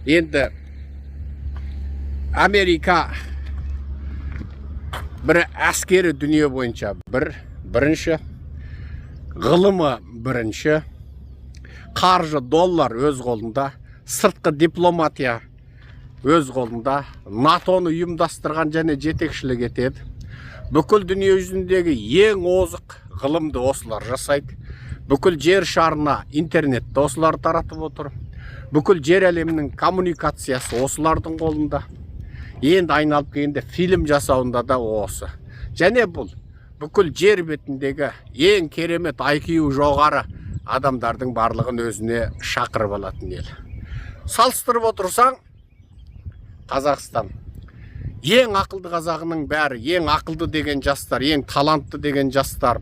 Енді Америка бір әскері дүние бойынша бірінші, ғылымы бірінші, қаржы доллар өз қолында, сыртқы дипломатия өз қолында, НАТОны ұйымдастырған және жетекшілік етеді. Бүкіл дүние жүзіндегі ең озық ғылымды осылар жасайды. Бүкіл жер шарына интернетті осылар таратып отыр. Бүкіл жер әлемінің коммуникациясы осылардың қолында. Енді айналып келгенде фильм жасауында да осы. Және бұл бүкіл жер бетіндегі ең керемет IQ жоғары адамдардың барлығын өзіне шақырып алатын ел. Салыстырып отырсаң, Қазақстан ең ақылды қазағының бәрі, ең ақылды деген жастар, ең талантты деген жастар,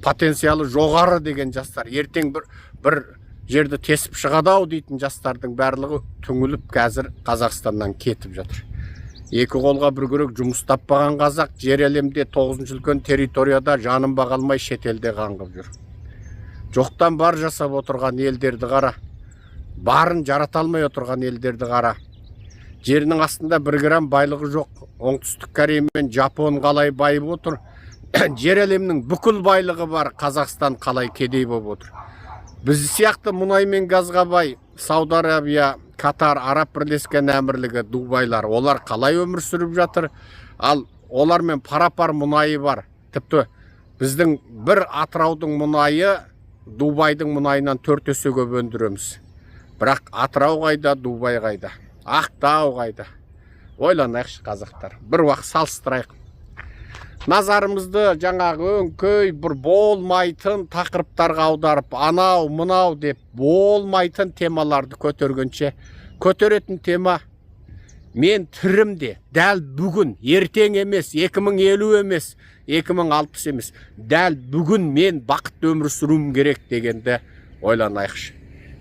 потенциалы жоғары деген жастар, ертең бір жерді тесіп шығады-ау дейтін жастардың барлығы түңіліп қазір Қазақстаннан кетіп жатыр. Екі қолға бір күрек жұмыс таппаған қазақ жер әлемде 9-шы үлкен территорияда жанын бағалмай шетелде қаңғып жүр. Жоқтан бар жасап отырған елдерді қара, барын жарата алмай отырған елдерді қара. Жерінің астында 1 грамм байлығы жоқ. Оңтүстік Корея мен Жапон қалай байып отыр. Жер әлемнің бүкіл байлығы бар, Қазақстан қалай кедей болып отыр. Біз сияқты мұнай мен газға бай Сауд Арабия, Катар, Араб бірлескен әмірлігі, Дубайлар, олар қалай өмір сүріп жатыр? Ал олармен пара-пар мұнайы бар. Тіпті біздің бір Атыраудың мұнайы Дубайдың мұнайынан 4 есе көп өндіреміз. Бірақ Атырау қайда, Дубай қайда? Ақтау қайда? Ойланайықшы қазақтар. Бір уақыт салыстырайық. Назарымызды жаңағы өңкөй бір болмайтын тақырыптарға аударып, анау, мынау деп болмайтын темаларды көтергенше, көтеретін тема мен тірімде, дәл бүгін, ертең емес, 2050 емес, 2060 емес, дәл бүгін мен бақытты өмір сүруім керек дегенді ойланайықшы.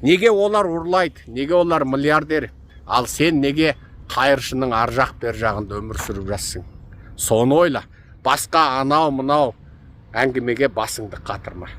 Неге олар ұрлайды, неге олар миллиардер, ал сен неге қайыршының ар жақ бер жағында өмір сүріп жатсың? Соны ойла. Басқа анау-мынау әңгімеге басыңды қатырма.